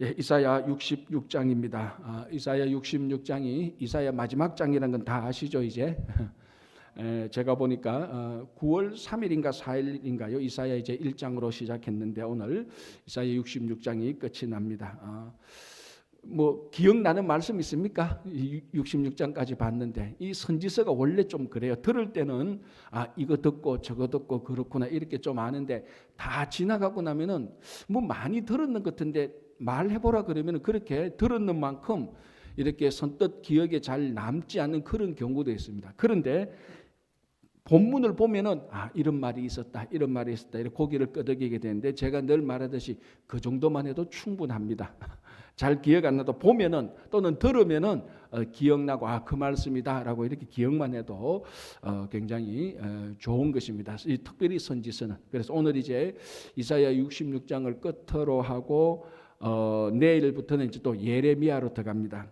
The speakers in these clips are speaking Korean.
예, 이사야 66장입니다. 이사야 66장이 이사야 마지막 장이라는 건 다 아시죠 이제? 제가 보니까 9월 3일인가 4일인가요? 이사야 이제 1장으로 시작했는데 오늘 이사야 66장이 끝이 납니다. 뭐 기억나는 말씀 있습니까? 66장까지 봤는데 이 선지서가 원래 좀 그래요. 들을 때는 이거 듣고 저거 듣고 그렇구나 이렇게 좀 아는데 다 지나가고 나면은 뭐 많이 들었는 것 같은데 말해보라 그러면 그렇게 들었는 만큼 이렇게 선뜻 기억에 잘 남지 않는 그런 경우도 있습니다. 그런데 본문을 보면은 이런 말이 있었다 이런 말이 있었다 이렇게 고개를 끄덕이게 되는데 제가 늘 말하듯이 그 정도만 해도 충분합니다. 잘 기억 안 나도 보면은 또는 들으면은 기억나고 그 말씀이다라고 이렇게 기억만 해도 굉장히 좋은 것입니다. 특별히 선지서는. 그래서 오늘 이제 이사야 66장을 끝으로 하고 내일부터는 이제 또 예레미야로 들어갑니다.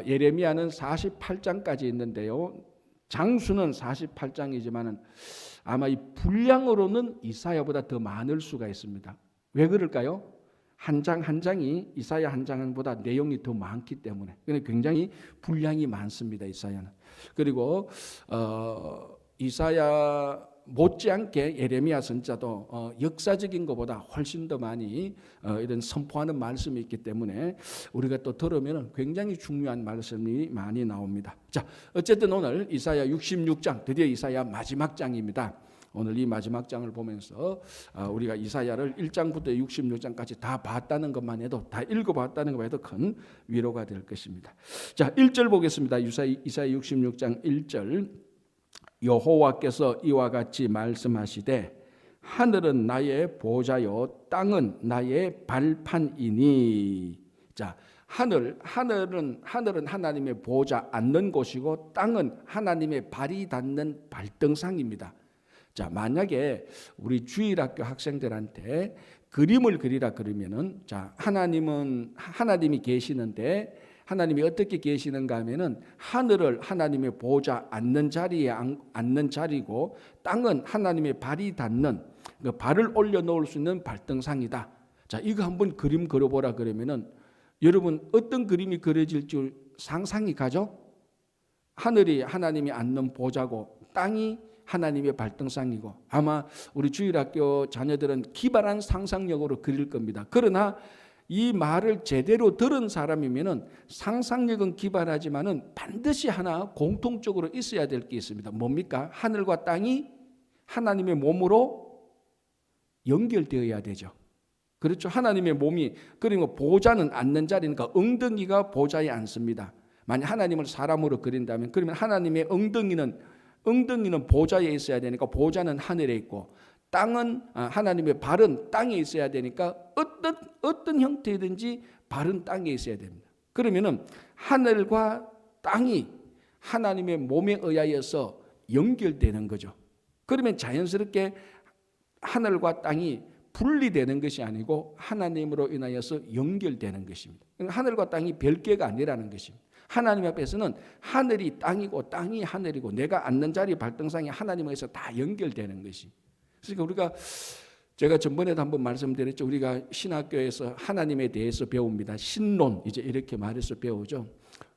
예레미야는 48장까지 있는데요. 장수는 48장이지만은 아마 이 분량으로는 이사야보다 더 많을 수가 있습니다. 왜 그럴까요? 한 장 한 장이 이사야 한 장보다 내용이 더 많기 때문에 굉장히 분량이 많습니다. 이사야는. 그리고 이사야 못지않게 예레미야 선자도 역사적인 것보다 훨씬 더 많이 이런 선포하는 말씀이 있기 때문에 우리가 또 들으면 굉장히 중요한 말씀이 많이 나옵니다. 자, 어쨌든 오늘 이사야 66장 드디어 이사야 마지막 장입니다. 오늘 이 마지막 장을 보면서 우리가 이사야를 1장부터 66장까지 다 봤다는 것만 해도 다 읽어봤다는 것만 해도 큰 위로가 될 것입니다. 자, 1절 보겠습니다. 이사야 66장 1절 여호와께서 이와 같이 말씀하시되 하늘은 나의 보좌요 땅은 나의 발판이니. 자, 하늘은 하나님의 보좌 앉는 곳이고 땅은 하나님의 발이 닿는 발등상입니다. 자, 만약에 우리 주일학교 학생들한테 그림을 그리라 그러면은 자, 하나님이 계시는데 하나님이 어떻게 계시는가 하면은 하늘을 하나님의 보좌 앉는 자리에 앉는 자리고 땅은 하나님의 발이 닿는 그 발을 올려 놓을 수 있는 발등상이다. 자, 이거 한번 그림 그려보라 그러면은 여러분 어떤 그림이 그려질 줄 상상이 가죠? 하늘이 하나님이 앉는 보좌고 땅이 하나님의 발등상이고 아마 우리 주일학교 자녀들은 기발한 상상력으로 그릴 겁니다. 그러나 이 말을 제대로 들은 사람이면은 상상력은 기발하지만은 반드시 하나 공통적으로 있어야 될 게 있습니다. 뭡니까? 하늘과 땅이 하나님의 몸으로 연결되어야 되죠. 그렇죠? 하나님의 몸이 그리고 보좌는 앉는 자리니까 엉덩이가 보좌에 앉습니다. 만약 하나님을 사람으로 그린다면 그러면 하나님의 엉덩이는 보좌에 있어야 되니까 보좌는 하늘에 있고 땅은 하나님의 발은 땅에 있어야 되니까 어떤 형태든지 발은 땅에 있어야 됩니다. 그러면은 하늘과 땅이 하나님의 몸에 의하여서 연결되는 거죠. 그러면 자연스럽게 하늘과 땅이 분리되는 것이 아니고 하나님으로 인하여서 연결되는 것입니다. 하늘과 땅이 별개가 아니라는 것입니다. 하나님 앞에서는 하늘이 땅이고 땅이 하늘이고 내가 앉는 자리 발등상이 하나님에서 다 연결되는 것이. 그러니까 제가 전번에도 한번 말씀드렸죠. 우리가 신학교에서 하나님에 대해서 배웁니다. 신론 이제 이렇게 말해서 배우죠.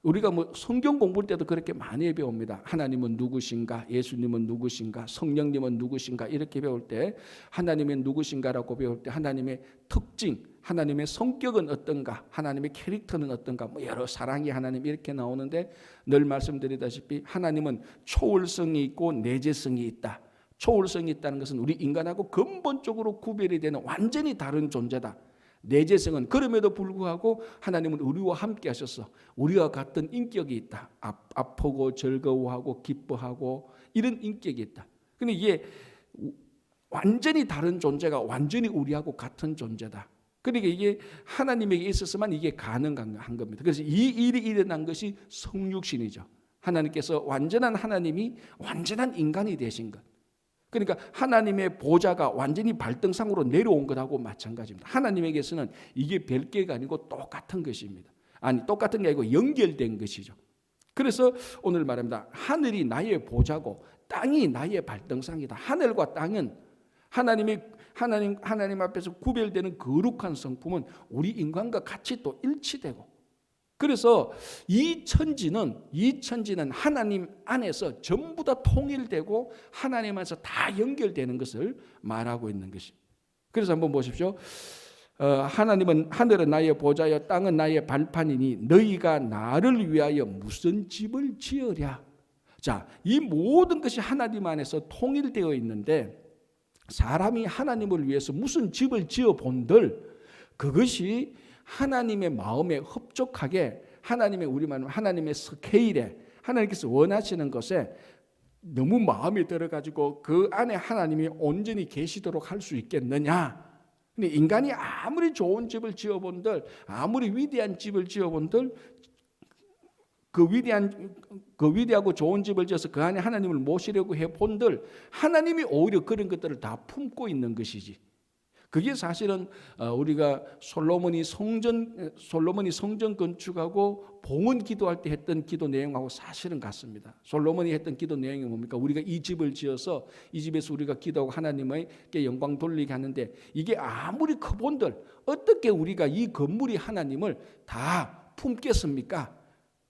우리가 뭐 성경 공부할 때도 그렇게 많이 배웁니다. 하나님은 누구신가? 예수님은 누구신가? 성령님은 누구신가? 이렇게 배울 때 하나님은 누구신가라고 배울 때 하나님의 특징, 하나님의 성격은 어떤가? 하나님의 캐릭터는 어떤가? 뭐 여러 사랑의 하나님 이렇게 나오는데 늘 말씀드리다시피 하나님은 초월성이 있고 내재성이 있다. 초월성이 있다는 것은 우리 인간하고 근본적으로 구별이 되는 완전히 다른 존재다. 내재성은 그럼에도 불구하고 하나님은 우리와 함께 하셔서 우리와 같은 인격이 있다. 아프고 즐거워하고 기뻐하고 이런 인격이 있다. 근데 이게 완전히 다른 존재가 완전히 우리하고 같은 존재다. 그러니까 이게 하나님에게 있어서만 이게 가능한 겁니다. 그래서 이 일이 일어난 것이 성육신이죠. 하나님께서 완전한 하나님이 완전한 인간이 되신 것. 그러니까 하나님의 보좌가 완전히 발등상으로 내려온 것하고 마찬가지입니다. 하나님에게서는 이게 별개가 아니고 똑같은 것입니다. 아니 똑같은 게 아니고 연결된 것이죠. 그래서 오늘 말합니다. 하늘이 나의 보좌고 땅이 나의 발등상이다. 하늘과 땅은 하나님의 하나님 앞에서 구별되는 거룩한 성품은 우리 인간과 같이 또 일치되고, 그래서 이 천지는 하나님 안에서 전부 다 통일되고 하나님 안에서 다 연결되는 것을 말하고 있는 것이. 그래서 한번 보십시오. 하늘은 나의 보좌여 땅은 나의 발판이니 너희가 나를 위하여 무슨 집을 지으랴. 자, 이 모든 것이 하나님 안에서 통일되어 있는데, 사람이 하나님을 위해서 무슨 집을 지어 본들 그것이 하나님의 마음에 흡족하게, 하나님의 스케일에, 하나님께서 원하시는 것에 너무 마음에 들어가지고 그 안에 하나님이 온전히 계시도록 할 수 있겠느냐. 근데 인간이 아무리 좋은 집을 지어본들, 아무리 위대한 집을 지어본들, 그 위대하고 좋은 집을 지어서 그 안에 하나님을 모시려고 해본들, 하나님이 오히려 그런 것들을 다 품고 있는 것이지. 그게 사실은 우리가 솔로몬이 성전 건축하고 봉헌 기도할 때 했던 기도 내용하고 사실은 같습니다. 솔로몬이 했던 기도 내용이 뭡니까? 우리가 이 집을 지어서 이 집에서 우리가 기도하고 하나님에게 영광 돌리게 하는데, 이게 아무리 커본들 어떻게 우리가 이 건물이 하나님을 다 품겠습니까?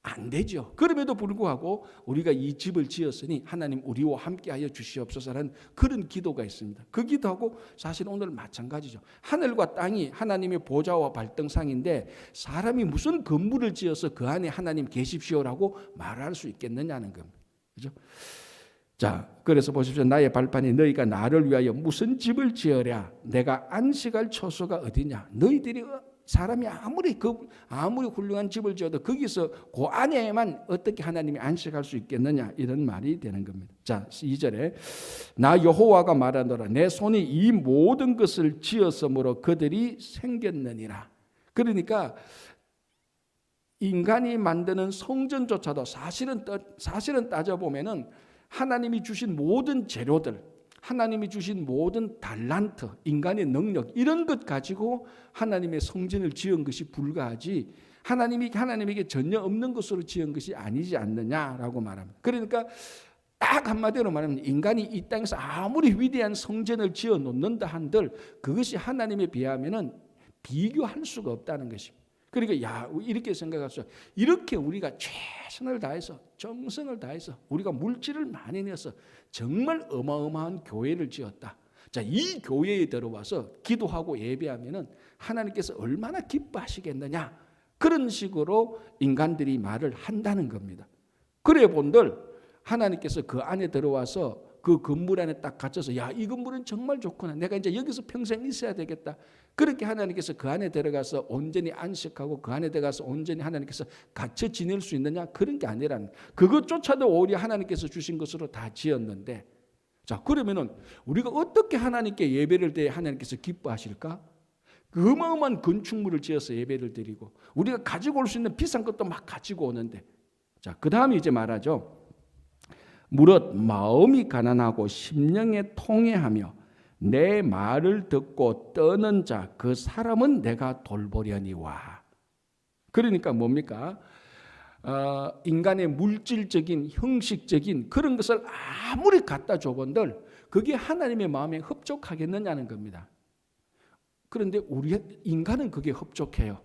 안 되죠. 그럼에도 불구하고 우리가 이 집을 지었으니 하나님 우리와 함께하여 주시옵소서라는 그런 기도가 있습니다. 그 기도하고 사실 오늘 마찬가지죠. 하늘과 땅이 하나님의 보좌와 발등상인데 사람이 무슨 건물을 지어서 그 안에 하나님 계십시오라고 말할 수 있겠느냐는 겁니다. 그렇죠? 자, 그래서 보십시오. 나의 발판이 너희가 나를 위하여 무슨 집을 지으랴. 내가 안식할 처소가 어디냐. 너희들이 사람이 아무리 훌륭한 집을 지어도 거기서 그 안에만 어떻게 하나님이 안식할 수 있겠느냐, 이런 말이 되는 겁니다. 자, 2절에 나 여호와가 말하노라. 내 손이 이 모든 것을 지었으므로 그들이 생겼느니라. 그러니까 인간이 만드는 성전조차도 사실은 따져보면은 하나님이 주신 모든 재료들, 하나님이 주신 모든 달란트, 인간의 능력, 이런 것 가지고 하나님의 성전을 지은 것이 불가하지, 하나님에게 전혀 없는 것으로 지은 것이 아니지 않느냐라고 말합니다. 그러니까 딱 한마디로 말하면 인간이 이 땅에서 아무리 위대한 성전을 지어 놓는다 한들 그것이 하나님에 비하면은 비교할 수가 없다는 것입니다. 그러니까 이렇게 생각하죠. 이렇게 우리가 최선을 다해서, 정성을 다해서, 우리가 물질을 많이 내서 정말 어마어마한 교회를 지었다. 자, 이 교회에 들어와서 기도하고 예배하면은 하나님께서 얼마나 기뻐하시겠느냐. 그런 식으로 인간들이 말을 한다는 겁니다. 그래 본들 하나님께서 그 안에 들어와서 그 건물 안에 딱 갇혀서 이 건물은 정말 좋구나. 내가 이제 여기서 평생 있어야 되겠다. 그렇게 하나님께서 그 안에 들어가서 온전히 안식하고 그 안에 들어가서 온전히 하나님께서 갇혀 지낼 수 있느냐? 그런 게 아니라는, 그것조차도 오히려 하나님께서 주신 것으로 다 지었는데, 자, 그러면은 우리가 어떻게 하나님께 예배를 드려야 하나님께서 기뻐하실까? 그 어마어마한 건축물을 지어서 예배를 드리고 우리가 가지고 올 수 있는 비싼 것도 막 가지고 오는데, 자, 그 다음에 이제 말하죠. 무릇 마음이 가난하고 심령에 통회하며 내 말을 듣고 떠는 자 그 사람은 내가 돌보려니와. 그러니까 뭡니까? 인간의 물질적인 형식적인 그런 것을 아무리 갖다 줘본들 그게 하나님의 마음에 흡족하겠느냐는 겁니다. 그런데 인간은 그게 흡족해요.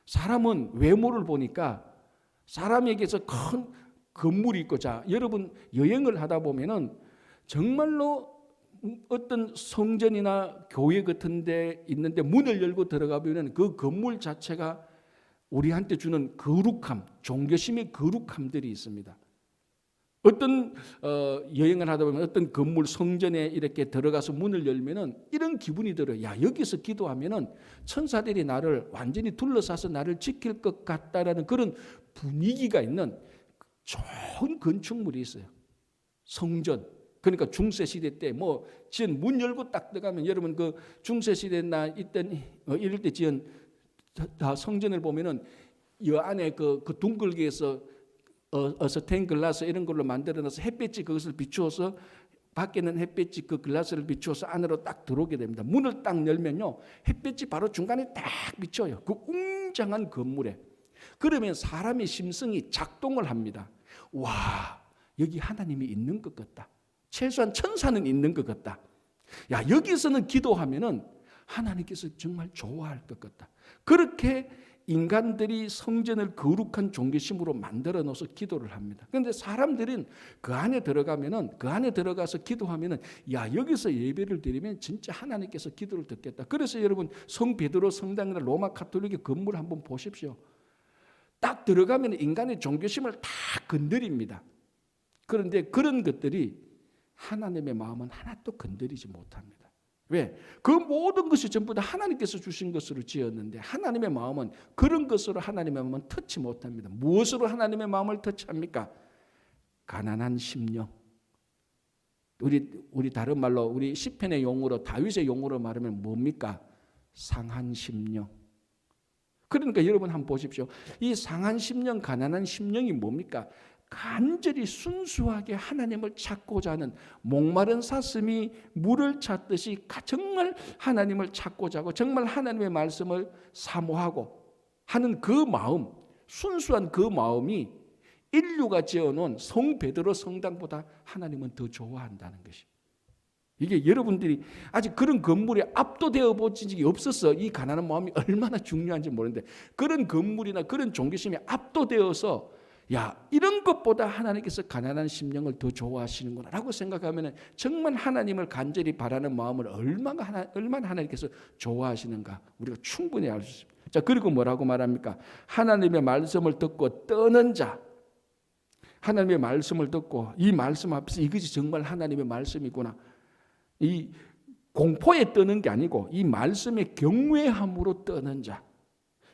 사람은 외모를 보니까 사람에게서 큰 건물이 있고, 자, 여러분 여행을 하다 보면은 정말로 어떤 성전이나 교회 같은 데 있는데 문을 열고 들어가 보면 그 건물 자체가 우리한테 주는 거룩함, 종교심의 거룩함들이 있습니다. 어떤 여행을 하다 보면 어떤 건물 성전에 이렇게 들어가서 문을 열면은 이런 기분이 들어요. 여기서 기도하면은 천사들이 나를 완전히 둘러싸서 나를 지킬 것 같다라는 그런 분위기가 있는 좋은 건축물이 있어요. 성전. 그러니까 중세 시대 때 지은 문 열고 딱 들어가면 여러분 그 중세 시대나 이럴 때 지은 다 성전을 보면은 이 안에 그 둥글게에서 스테인 글라스 이런 걸로 만들어놔서 햇빛이 그것을 비추어서 밖에는 햇빛이 그 글라스를 비추어서 안으로 딱 들어오게 됩니다. 문을 딱 열면요 햇빛이 바로 중간에 딱 비춰요. 그 웅장한 건물에. 그러면 사람의 심성이 작동을 합니다. 와, 여기 하나님이 있는 것 같다. 최소한 천사는 있는 것 같다. 야, 여기서는 기도하면은 하나님께서 정말 좋아할 것 같다. 그렇게 인간들이 성전을 거룩한 종교심으로 만들어 놓아서 기도를 합니다. 그런데 사람들은 그 안에 들어가서 기도하면은 야, 여기서 예배를 드리면 진짜 하나님께서 기도를 듣겠다. 그래서 여러분 성 베드로 성당이나 로마 가톨릭의 건물 한번 보십시오. 딱 들어가면 인간의 종교심을 다 건드립니다. 그런데 그런 것들이 하나님의 마음은 하나도 건드리지 못합니다. 왜? 그 모든 것이 전부 다 하나님께서 주신 것으로 지었는데 하나님의 마음은 그런 것으로 하나님의 마음은 터치 못합니다. 무엇으로 하나님의 마음을 터치합니까? 가난한 심령. 우리 다른 말로 우리 시편의 용어로 다윗의 용어로 말하면 뭡니까? 상한 심령. 그러니까 여러분 한번 보십시오. 이 상한 심령, 가난한 심령이 뭡니까? 간절히 순수하게 하나님을 찾고자 하는 목마른 사슴이 물을 찾듯이 정말 하나님을 찾고자 하고 정말 하나님의 말씀을 사모하고 하는 그 마음, 순수한 그 마음이 인류가 지어놓은 성 베드로 성당보다 하나님은 더 좋아한다는 것이. 이게 여러분들이 아직 그런 건물에 압도되어 보신 적이 없어서 이 가난한 마음이 얼마나 중요한지 모르는데 그런 건물이나 그런 종교심에 압도되어서 야, 이런 것보다 하나님께서 가난한 심령을 더 좋아하시는구나 라고 생각하면 정말 하나님을 간절히 바라는 마음을 얼마나 하나님께서 좋아하시는가 우리가 충분히 알 수 있습니다. 자, 그리고 뭐라고 말합니까? 하나님의 말씀을 듣고 떠는 자. 하나님의 말씀을 듣고 이 말씀 앞에서 이것이 정말 하나님의 말씀이구나. 이 공포에 떠는 게 아니고 이 말씀의 경외함으로 떠는 자.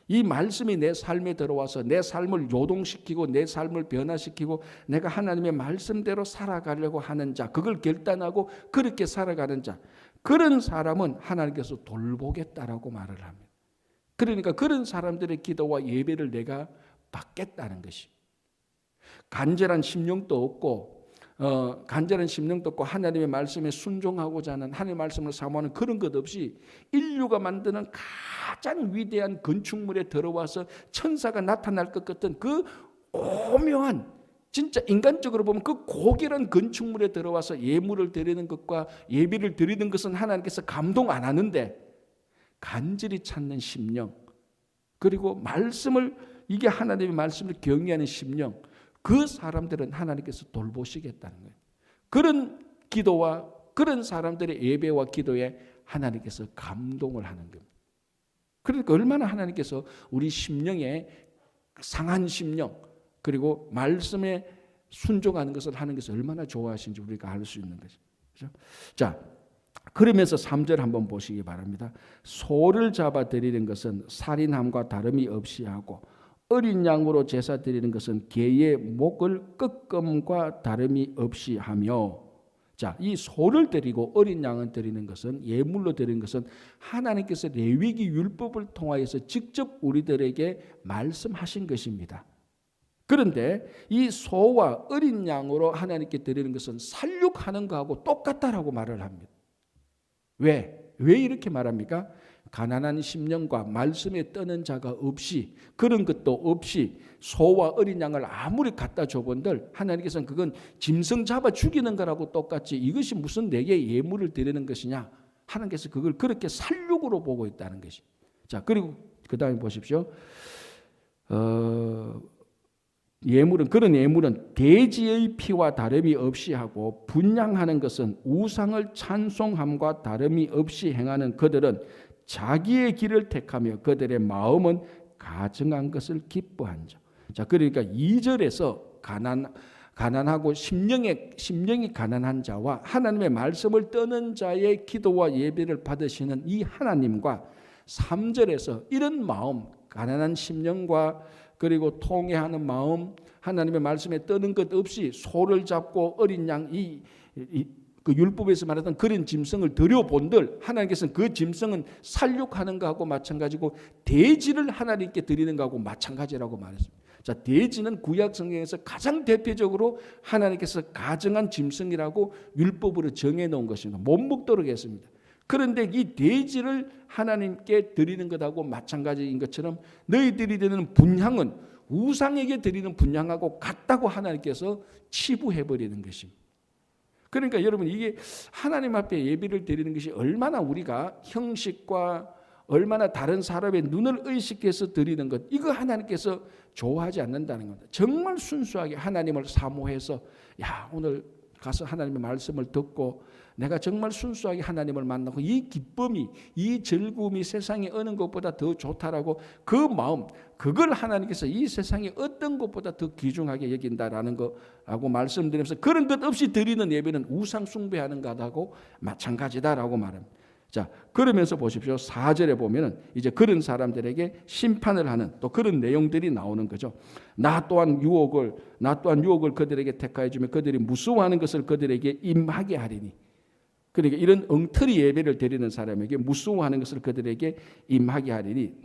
이 말씀이 내 삶에 들어와서 내 삶을 요동시키고 내 삶을 변화시키고 내가 하나님의 말씀대로 살아가려고 하는 자, 그걸 결단하고 그렇게 살아가는 자, 그런 사람은 하나님께서 돌보겠다라고 말을 합니다. 그러니까 그런 사람들의 기도와 예배를 내가 받겠다는 것이. 간절한 심령도 없고 하나님의 말씀에 순종하고자 하는 하나님의 말씀을 사모하는 그런 것 없이 인류가 만드는 가장 위대한 건축물에 들어와서 천사가 나타날 것 같은 그 오묘한 진짜 인간적으로 보면 그 고결한 건축물에 들어와서 예물을 드리는 것과 예비를 드리는 것은 하나님께서 감동 안 하는데 간절히 찾는 심령 그리고 말씀을 이게 하나님의 말씀을 경외하는 심령 그 사람들은 하나님께서 돌보시겠다는 거예요. 그런 기도와 그런 사람들의 예배와 기도에 하나님께서 감동을 하는 겁니다. 그러니까 얼마나 하나님께서 우리 심령에 상한 심령 그리고 말씀에 순종하는 것을 하는 것을 얼마나 좋아하시는지 우리가 알 수 있는 거죠. 그렇죠? 자, 그러면서 3절 한번 보시기 바랍니다. 소를 잡아 드리는 것은 살인함과 다름이 없이 하고 어린 양으로 제사 드리는 것은 개의 목을 끄끔과 다름이 없이 하며 자, 이 소를 드리고 어린 양을 드리는 것은 예물로 드리는 것은 하나님께서 레위기 율법을 통하여서 직접 우리들에게 말씀하신 것입니다. 그런데 이 소와 어린 양으로 하나님께 드리는 것은 살육하는 것하고 똑같다라고 말을 합니다. 왜 이렇게 말합니까? 가난한 심령과 말씀에 떠는 자가 없이 그런 것도 없이 소와 어린 양을 아무리 갖다 줘본들 하나님께서는 그건 짐승 잡아 죽이는 거라고 똑같이 이것이 무슨 내게 예물을 드리는 것이냐 하나님께서 그걸 그렇게 살육으로 보고 있다는 것이. 자, 그리고 그 다음에 보십시오. 그런 예물은 돼지의 피와 다름이 없이 하고 분향하는 것은 우상을 찬송함과 다름이 없이 행하는 그들은 자기의 길을 택하며 그들의 마음은 가증한 것을 기뻐한 자. 자, 그러니까 2절에서 가난하고 심령이 가난한 자와 하나님의 말씀을 떠는 자의 기도와 예배를 받으시는 이 하나님과 3절에서 이런 마음, 가난한 심령과 그리고 통회하는 마음, 하나님의 말씀에 떠는 것 없이 소를 잡고 어린 양 그 율법에서 말하던 그런 짐승을 드려본들 하나님께서는 그 짐승은 살육하는 것하고 마찬가지고 돼지를 하나님께 드리는 것하고 마찬가지라고 말했습니다. 자, 돼지는 구약 성경에서 가장 대표적으로 하나님께서 가정한 짐승이라고 율법으로 정해놓은 것입니다. 못 먹도록 했습니다. 그런데 이 돼지를 하나님께 드리는 것하고 마찬가지인 것처럼 너희들이 드리는 분향은 우상에게 드리는 분향하고 같다고 하나님께서 치부해버리는 것입니다. 그러니까 여러분 이게 하나님 앞에 예배를 드리는 것이 얼마나 우리가 형식과 얼마나 다른 사람의 눈을 의식해서 드리는 것, 이거 하나님께서 좋아하지 않는다는 겁니다. 정말 순수하게 하나님을 사모해서 오늘 가서 하나님의 말씀을 듣고 내가 정말 순수하게 하나님을 만나고 이 기쁨이, 이 즐거움이 세상에 어느 것보다 더 좋다라고 그 마음, 그걸 하나님께서 이 세상에 어떤 것보다 더 귀중하게 여긴다라는 거라고 말씀드리면서 그런 것 없이 드리는 예배는 우상 숭배하는 것하고 마찬가지다라고 말합니다. 자, 그러면서 보십시오. 4절에 보면은 이제 그런 사람들에게 심판을 하는 또 그런 내용들이 나오는 거죠. 나 또한 유혹을 그들에게 택하여 주며 그들이 무서워하는 것을 그들에게 임하게 하리니. 그러니까 이런 엉터리 예배를 드리는 사람에게 무서워하는 것을 그들에게 임하게 하리니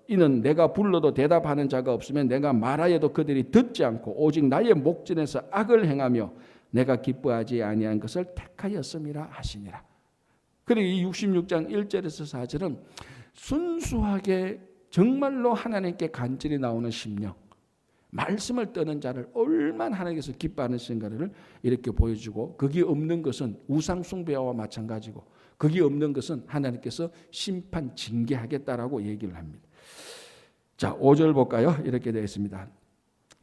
이는 내가 불러도 대답하는 자가 없으면 내가 말하여도 그들이 듣지 않고 오직 나의 목전에서 악을 행하며 내가 기뻐하지 아니한 것을 택하였음이라 하시니라. 그리고 이 66장 1절에서 4절은 순수하게 정말로 하나님께 간절히 나오는 심령, 말씀을 떠는 자를 얼마나 하나님께서 기뻐하시는가를 이렇게 보여주고, 거기 없는 것은 우상 숭배와 마찬가지고 거기 없는 것은 하나님께서 심판 징계하겠다라고 얘기를 합니다. 자, 5절 볼까요? 이렇게 되어 있습니다.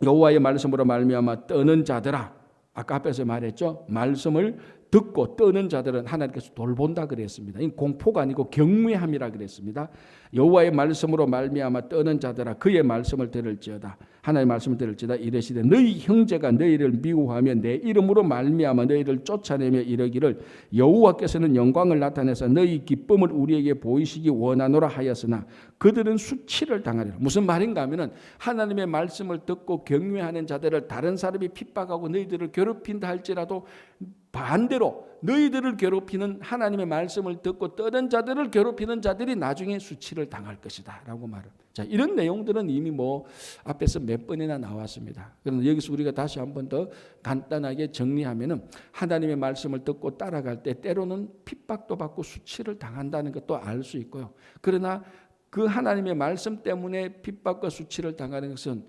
여호와의 말씀으로 말미암아 떠는 자들아, 아까 앞에서 말했죠. 말씀을 듣고 떠는 자들은 하나님께서 돌본다 그랬습니다. 이 공포가 아니고 경외함이라 그랬습니다. 여호와의 말씀으로 말미암아 떠는 자들아 그의 말씀을 들을지어다. 하나님의 말씀을 들을지어다. 이르시되 너희 형제가 너희를 미워하며 내 이름으로 말미암아 너희를 쫓아내며 이르기를 여호와께서는 영광을 나타내서 너희 기쁨을 우리에게 보이시기 원하노라 하였으나 그들은 수치를 당하리라. 무슨 말인가 하면은 하나님의 말씀을 듣고 경외하는 자들을 다른 사람이 핍박하고 너희들을 괴롭힌다 할지라도 반대로 너희들을 괴롭히는 하나님의 말씀을 듣고 떠는 자들을 괴롭히는 자들이 나중에 수치를 당할 것이다 라고 말을. 자, 이런 내용들은 이미 앞에서 몇 번이나 나왔습니다. 그런데 여기서 우리가 다시 한 번 더 간단하게 정리하면은 하나님의 말씀을 듣고 따라갈 때 때로는 핍박도 받고 수치를 당한다는 것도 알 수 있고요. 그러나 그 하나님의 말씀 때문에 핍박과 수치를 당하는 것은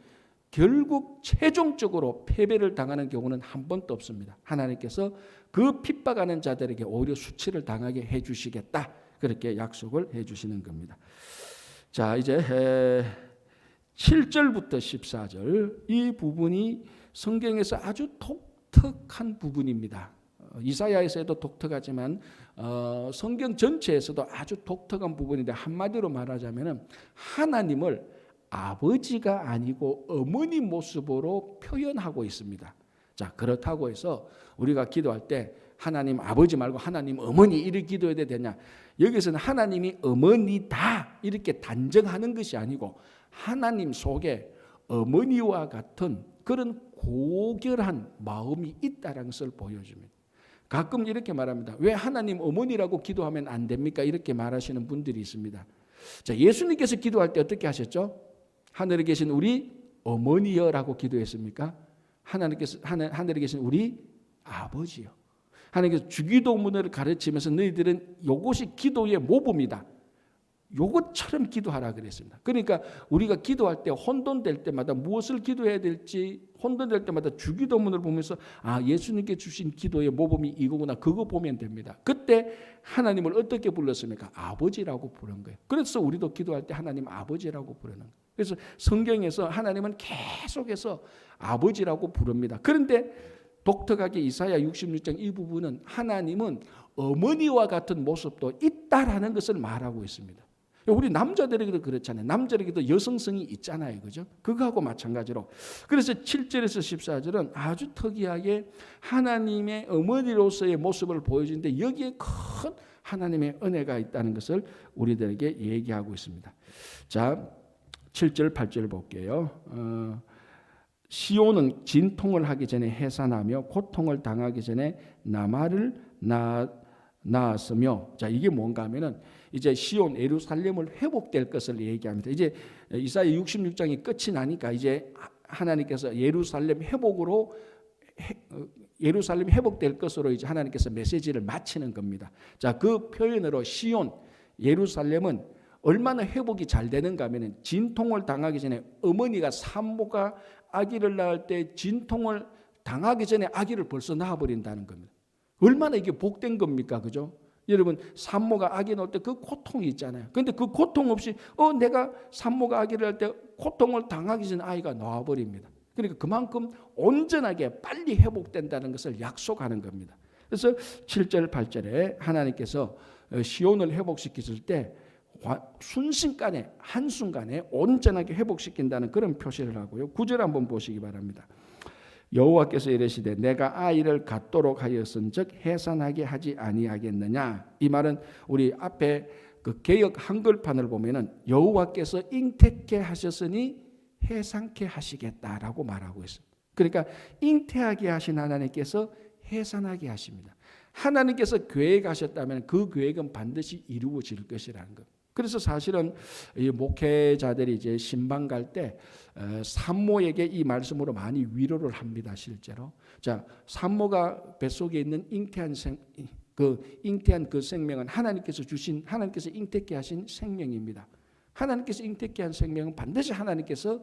결국 최종적으로 패배를 당하는 경우는 한 번도 없습니다. 하나님께서 그 핍박하는 자들에게 오히려 수치를 당하게 해주시겠다. 그렇게 약속을 해주시는 겁니다. 자, 이제 7절부터 14절 이 부분이 성경에서 아주 독특한 부분입니다. 이사야에서도 독특하지만 성경 전체에서도 아주 독특한 부분인데 한마디로 말하자면 하나님을 아버지가 아니고 어머니 모습으로 표현하고 있습니다. 자, 그렇다고 해서 우리가 기도할 때 하나님 아버지 말고 하나님 어머니 이렇게 기도해야 되냐? 여기서는 하나님이 어머니다 이렇게 단정하는 것이 아니고 하나님 속에 어머니와 같은 그런 고결한 마음이 있다는 것을 보여줍니다. 가끔 이렇게 말합니다. 왜 하나님 어머니라고 기도하면 안 됩니까? 이렇게 말하시는 분들이 있습니다. 자, 예수님께서 기도할 때 어떻게 하셨죠? 하늘에 계신 우리 어머니여라고 기도했습니까? 하늘에 계신 우리 아버지요. 하나님께서 주기도문을 가르치면서 너희들은 이것이 기도의 모범이다. 이것처럼 기도하라 그랬습니다. 그러니까 우리가 기도할 때 혼돈될 때마다 무엇을 기도해야 될지 혼돈될 때마다 주기도문을 보면서 예수님께 주신 기도의 모범이 이거구나. 그거 보면 됩니다. 그때 하나님을 어떻게 불렀습니까? 아버지라고 부른 거예요. 그래서 우리도 기도할 때 하나님 아버지라고 부르는 거예요. 그래서 성경에서 하나님은 계속해서 아버지라고 부릅니다. 그런데 독특하게 이사야 66장 이 부분은 하나님은 어머니와 같은 모습도 있다라는 것을 말하고 있습니다. 우리 남자들에게도 그렇잖아요. 남자에게도 여성성이 있잖아요. 그죠? 그거하고 마찬가지로. 그래서 7절에서 14절은 아주 특이하게 하나님의 어머니로서의 모습을 보여주는데 여기에 큰 하나님의 은혜가 있다는 것을 우리들에게 얘기하고 있습니다. 자, 7절 8절 볼게요. 시온은 진통을 하기 전에 해산하며 고통을 당하기 전에 나말을 낳았으며, 자, 이게 뭔가 하면은 이제 시온 예루살렘을 회복될 것을 얘기합니다. 이제 이사야 66장이 끝이 나니까 이제 하나님께서 예루살렘 회복될 것으로 이제 하나님께서 메시지를 마치는 겁니다. 자, 그 표현으로 시온 예루살렘은 얼마나 회복이 잘 되는가 하면 진통을 당하기 전에 어머니가 산모가 아기를 낳을 때 진통을 당하기 전에 아기를 벌써 낳아버린다는 겁니다. 얼마나 이게 복된 겁니까? 그죠? 여러분, 산모가 아기 낳을 때 그 고통이 있잖아요. 그런데 그 고통 없이 내가 산모가 아기를 할 때 고통을 당하기 전에 아이가 나와버립니다. 그러니까 그만큼 온전하게 빨리 회복된다는 것을 약속하는 겁니다. 그래서 7절 8절에 하나님께서 시온을 회복시키실 때 순식간에 한순간에 온전하게 회복시킨다는 그런 표시를 하고요. 9절 한번 보시기 바랍니다. 여호와께서 이르시되 내가 아이를 갖도록 하였은즉 해산하게 하지 아니하겠느냐. 이 말은 우리 앞에 그 개역 한글판을 보면은 여호와께서 잉태케 하셨으니 해산케 하시겠다라고 말하고 있습니다. 그러니까 잉태하게 하신 하나님께서 해산하게 하십니다. 하나님께서 계획하셨다면 그 계획은 반드시 이루어질 것이라는 것. 그래서 사실은 이 목회자들이 이제 신방 갈 때 산모에게 이 말씀으로 많이 위로를 합니다. 실제로. 자, 산모가 뱃속에 있는 잉태한 그 생명은 하나님께서 잉태케 하신 생명입니다. 하나님께서 잉태케 한 생명은 반드시 하나님께서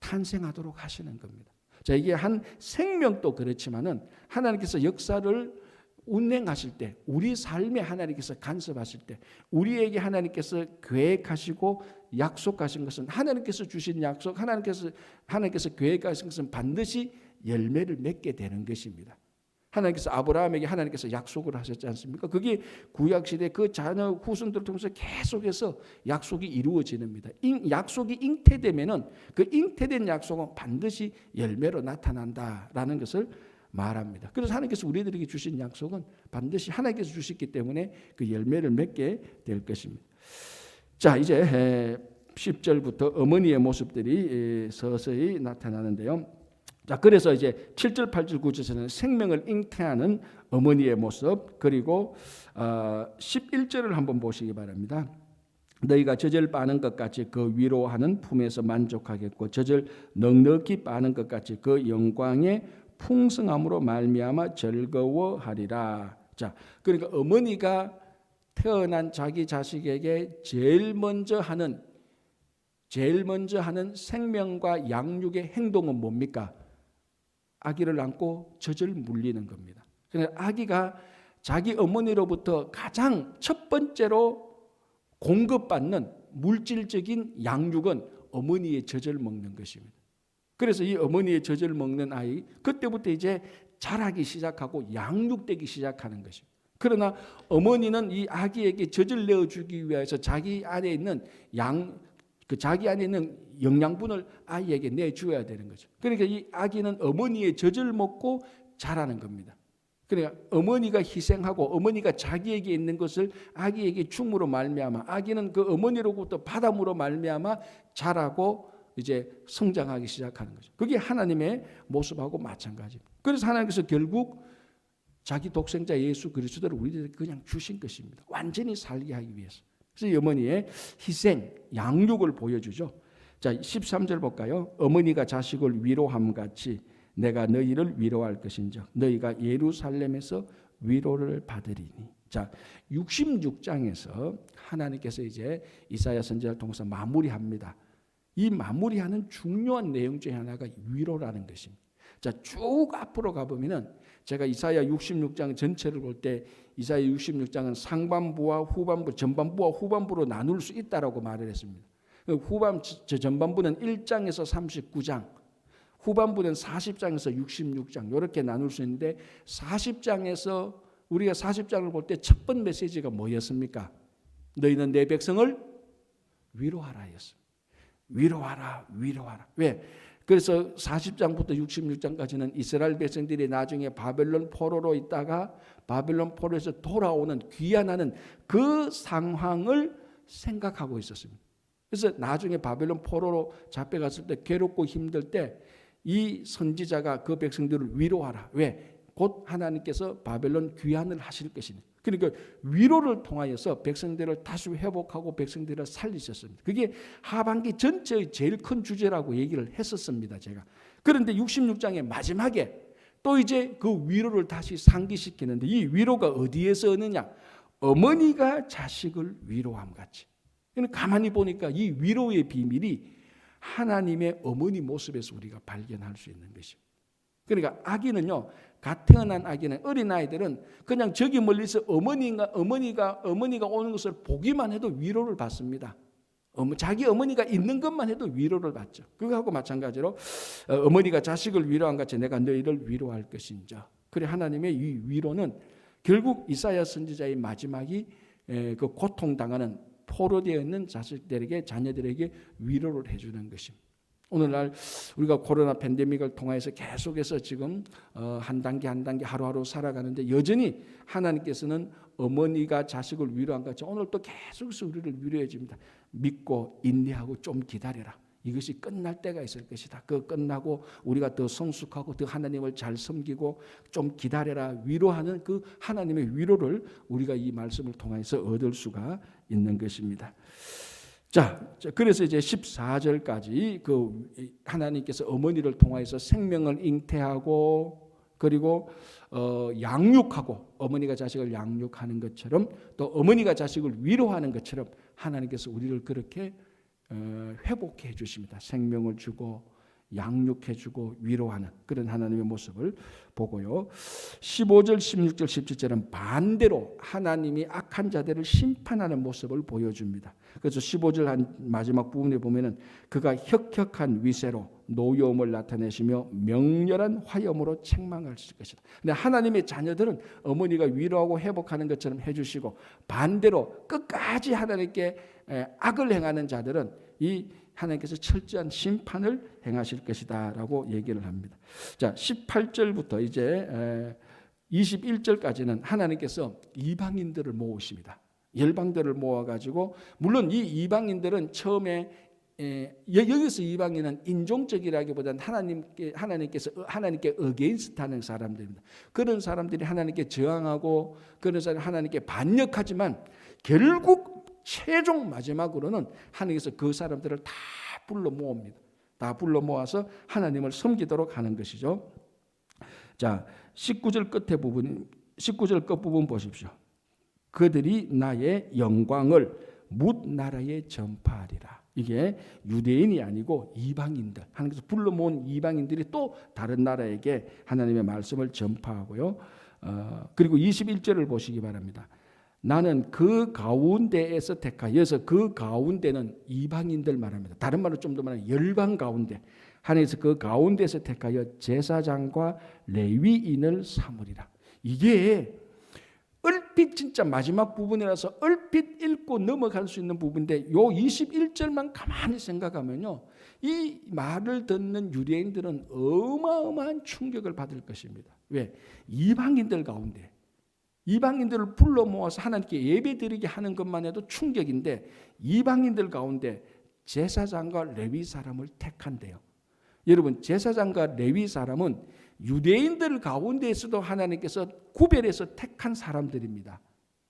탄생하도록 하시는 겁니다. 자, 이게 한 생명도 그렇지만은 하나님께서 역사를 운행하실 때, 우리 삶에 하나님께서 간섭하실 때, 우리에게 하나님께서 계획하시고 약속하신 것은, 하나님께서 주신 약속, 하나님께서 계획하신 것은 반드시 열매를 맺게 되는 것입니다. 하나님께서 아브라함에게 하나님께서 약속을 하셨지 않습니까? 그게 구약시대 그 자녀 후손들을 통해서 계속해서 약속이 이루어지는니다. 약속이 잉태되면은 그 잉태된 약속은 반드시 열매로 나타난다라는 것을 말합니다. 그래서 하나님께서 우리들에게 주신 약속은 반드시 하나님께서 주셨기 때문에 그 열매를 맺게 될 것입니다. 자, 이제 10절부터 어머니의 모습들이 서서히 나타나는데요. 자, 그래서 이제 7절, 8절, 9절에서는 생명을 잉태하는 어머니의 모습, 그리고 11절을 한번 보시기 바랍니다. 너희가 젖을 빠는 것 같이 그 위로하는 품에서 만족하겠고 젖을 넉넉히 빠는 것 같이 그 영광의 풍성함으로 말미암아 즐거워하리라. 자, 그러니까 어머니가 태어난 자기 자식에게 제일 먼저 하는 생명과 양육의 행동은 뭡니까? 아기를 안고 젖을 물리는 겁니다. 그러니까 아기가 자기 어머니로부터 가장 첫 번째로 공급받는 물질적인 양육은 어머니의 젖을 먹는 것입니다. 그래서 이 어머니의 젖을 먹는 아이, 그때부터 이제 자라기 시작하고 양육되기 시작하는 것입니다. 그러나 어머니는 이 아기에게 젖을 내어주기 위해서 자기 안에 있는 영양분을 아이에게 내주어야 되는 거죠. 그러니까 이 아기는 어머니의 젖을 먹고 자라는 겁니다. 그러니까 어머니가 희생하고 어머니가 자기에게 있는 것을 아기에게 줌으로 말미암아 아기는 그 어머니로부터 받음으로 말미암아 자라고 이제 성장하기 시작하는 거죠. 그게 하나님의 모습하고 마찬가지입니다. 그래서 하나님께서 결국 자기 독생자 예수 그리스도를 우리들에게 그냥 주신 것입니다. 완전히 살게 하기 위해서. 그래서 어머니의 희생, 양육을 보여주죠. 자, 13절 볼까요? 어머니가 자식을 위로함 같이 내가 너희를 위로할 것인즉 너희가 예루살렘에서 위로를 받으리니. 자, 66장에서 하나님께서 이제 이사야 선지자를 통해서 마무리합니다. 이 마무리하는 중요한 내용 중에 하나가 위로라는 것입니다. 자, 쭉 앞으로 가보면은 제가 이사야 66장 전체를 볼 때 이사야 66장은 상반부와 후반부, 전반부와 후반부로 나눌 수 있다라고 말을 했습니다. 전반부는 1장에서 39장, 후반부는 40장에서 66장 이렇게 나눌 수 있는데 40장에서 우리가 40장을 볼 때 첫 번째 메시지가 뭐였습니까? 너희는 내 백성을 위로하라였습니다. 위로하라, 위로하라. 왜? 그래서 40장부터 66장까지는 이스라엘 백성들이 나중에 바벨론 포로로 있다가 바벨론 포로에서 돌아오는 귀환하는 그 상황을 생각하고 있었습니다. 그래서 나중에 바벨론 포로로 잡혀갔을 때 괴롭고 힘들 때 이 선지자가 그 백성들을 위로하라. 왜? 곧 하나님께서 바벨론 귀환을 하실 것이니. 그러니까 위로를 통하여서 백성들을 다시 회복하고 백성들을 살리셨습니다. 그게 하반기 전체의 제일 큰 주제라고 얘기를 했었습니다. 제가. 그런데 66장의 마지막에 또 이제 그 위로를 다시 상기시키는데 이 위로가 어디에서 오느냐? 어머니가 자식을 위로함 같이. 가만히 보니까 이 위로의 비밀이 하나님의 어머니 모습에서 우리가 발견할 수 있는 것입니다. 그러니까 아기는요, 갓 태어난 아기는, 어린아이들은 그냥 저기 멀리서 어머니가 오는 것을 보기만 해도 위로를 받습니다. 자기 어머니가 있는 것만 해도 위로를 받죠. 그거하고 마찬가지로 어머니가 자식을 위로한 같이 내가 너희를 위로할 것인자. 그래 하나님의 이 위로는 결국 이사야 선지자의 마지막이 그 고통당하는 포로되어 있는 자녀들에게 위로를 해주는 것입니다. 오늘날 우리가 코로나 팬데믹을 통해서 계속해서 지금 한 단계 하루하루 살아가는데 여전히 하나님께서는 어머니가 자식을 위로한 것처럼 오늘 또 계속해서 우리를 위로해 줍니다. 믿고 인내하고 좀 기다려라. 이것이 끝날 때가 있을 것이다. 그 끝나고 우리가 더 성숙하고 더 하나님을 잘 섬기고 좀 기다려라. 위로하는 그 하나님의 위로를 우리가 이 말씀을 통해서 얻을 수가 있는 것입니다. 자, 그래서 이제 14절까지 그 하나님께서 어머니를 통해서 생명을 잉태하고 그리고 양육하고 어머니가 자식을 양육하는 것처럼 또 어머니가 자식을 위로하는 것처럼 하나님께서 우리를 그렇게 회복해 주십니다. 생명을 주고 양육해 주고 위로하는 그런 하나님의 모습을 보고요. 15절, 16절, 17절은 반대로 하나님이 악한 자들을 심판하는 모습을 보여줍니다. 그래서 15절 한 마지막 부분에 보면은 그가 혁혁한 위세로 노여움을 나타내시며 명렬한 화염으로 책망하실 것이다. 근데 하나님의 자녀들은 어머니가 위로하고 회복하는 것처럼 해주시고 반대로 끝까지 하나님께 악을 행하는 자들은 이 하나님께서 철저한 심판을 행하실 것이다라고 얘기를 합니다. 자, 18절부터 이제 21절까지는 하나님께서 이방인들을 모으십니다. 열방들을 모아가지고 물론 이 이방인들은 처음에 여기서 이방인은 인종적이라기보다는 하나님께 어게인스트하는 사람들입니다. 그런 사람들이 하나님께 저항하고 그런 사람이 하나님께 반역하지만 결국 최종 마지막으로는 하나님께서 그 사람들을 다 불러 모읍니다. 다 불러 모아서 하나님을 섬기도록 하는 것이죠. 자, 19절 끝부분 보십시오. 그들이 나의 영광을 뭇 나라에 전파하리라. 이게 유대인이 아니고 이방인들, 하나님께서 불러 모은 이방인들이 또 다른 나라에게 하나님의 말씀을 전파하고요. 그리고 21절을 보시기 바랍니다. 나는 그 가운데에서 택하여서 그 가운데는 이방인들 말합니다. 다른 말로 좀 더 말하면 열방 가운데 하나님께서 그 가운데에서 택하여 제사장과 레위인을 삼으리라. 이게 얼핏 진짜 마지막 부분이라서 얼핏 읽고 넘어갈 수 있는 부분인데 요 21절만 가만히 생각하면요. 이 말을 듣는 유대인들은 어마어마한 충격을 받을 것입니다. 왜? 이방인들 가운데 이방인들을 불러 모아서 하나님께 예배드리게 하는 것만 해도 충격인데 이방인들 가운데 제사장과 레위 사람을 택한대요. 여러분 제사장과 레위 사람은 유대인들 가운데에서도 하나님께서 구별해서 택한 사람들입니다.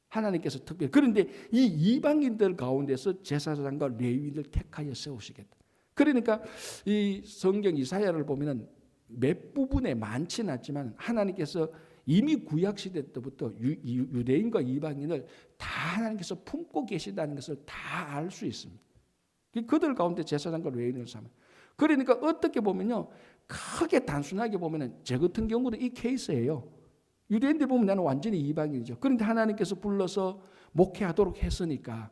하나님께서 특별히. 그런데 이 이방인들 가운데서 제사장과 레위인을 택하여 세우시겠다. 그러니까 이 성경 이사야를 보면은 몇 부분에 많지는 않지만 하나님께서 이미 구약시대 때부터 유대인과 이방인을 다 하나님께서 품고 계시다는 것을 다 알 수 있습니다. 그들 가운데 제사장과 레위인을 삼아요. 그러니까 어떻게 보면요. 크게 단순하게 보면은 저 같은 경우도 이 케이스예요. 유대인들 보면 나는 완전히 이방인이죠. 그런데 하나님께서 불러서 목회하도록 했으니까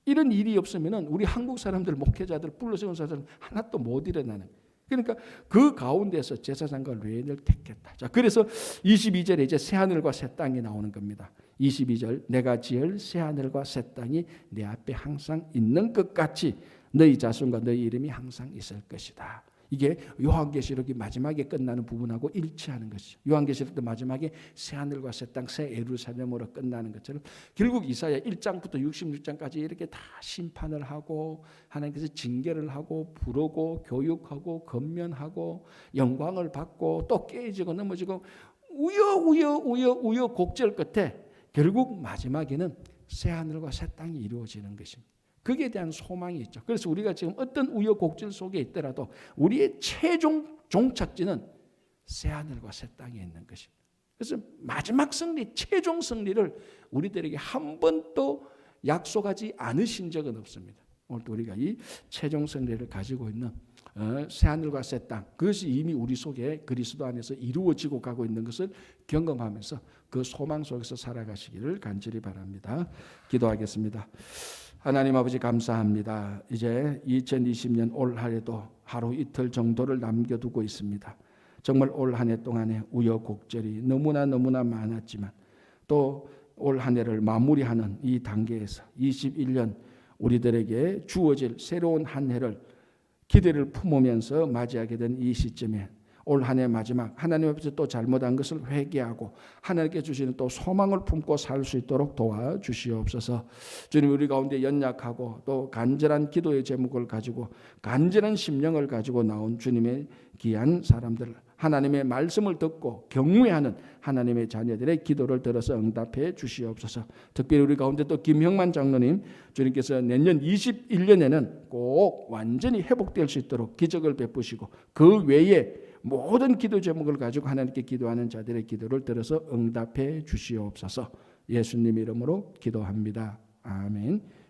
이런 일이 없으면은 우리 한국 사람들 목회자들 불러서 온 사람들은 하나도 못 일어나는 거예요. 그러니까 그 가운데서 제사장과 레위인을 택했다. 자, 그래서 22절에 이제 새 하늘과 새 땅이 나오는 겁니다. 22절 내가 지을 새 하늘과 새 땅이 내 앞에 항상 있는 것 같이 너희 자손과 너희 이름이 항상 있을 것이다. 이게 요한계시록이 마지막에 끝나는 부분하고 일치하는 것이죠. 요한계시록도 마지막에 새 하늘과 새 땅, 새 예루살렘으로 끝나는 것처럼 결국 이사야 1장부터 66장까지 이렇게 다 심판을 하고 하나님께서 징계를 하고 부르고 교육하고 건면하고 영광을 받고 또 깨지고 넘어지고 우여곡절 끝에 결국 마지막에는 새 하늘과 새 땅이 이루어지는 것입니다. 거기에 대한 소망이 있죠. 그래서 우리가 지금 어떤 우여곡절 속에 있더라도 우리의 최종 종착지는 새하늘과 새 땅에 있는 것입니다. 그래서 마지막 승리, 최종 승리를 우리들에게 한 번도 약속하지 않으신 적은 없습니다. 오늘도 우리가 이 최종 승리를 가지고 있는 새 하늘과 새 땅, 그것이 이미 우리 속에 그리스도 안에서 이루어지고 가고 있는 것을 경험하면서 그 소망 속에서 살아가시기를 간절히 바랍니다. 기도하겠습니다. 하나님 아버지 감사합니다. 이제 2020년 올 한해도 하루 이틀 정도를 남겨두고 있습니다. 정말 올 한 해 동안에 우여곡절이 너무나 많았지만 또 올 한 해를 마무리하는 이 단계에서 21년 우리들에게 주어질 새로운 한 해를 기대를 품으면서 맞이하게 된 이 시점에 올 한 해 마지막 하나님 앞에서 또 잘못한 것을 회개하고 하나님께 주시는 또 소망을 품고 살 수 있도록 도와주시옵소서. 주님, 우리 가운데 연약하고 또 간절한 기도의 제목을 가지고 간절한 심령을 가지고 나온 주님의 귀한 사람들, 하나님의 말씀을 듣고 경외하는 하나님의 자녀들의 기도를 들어서 응답해 주시옵소서. 특별히 우리 가운데 또 김형만 장로님, 주님께서 내년 21년에는 꼭 완전히 회복될 수 있도록 기적을 베푸시고 그 외에 모든 기도 제목을 가지고 하나님께 기도하는 자들의 기도를 들어서 응답해 주시옵소서. 예수님 이름으로 기도합니다. 아멘.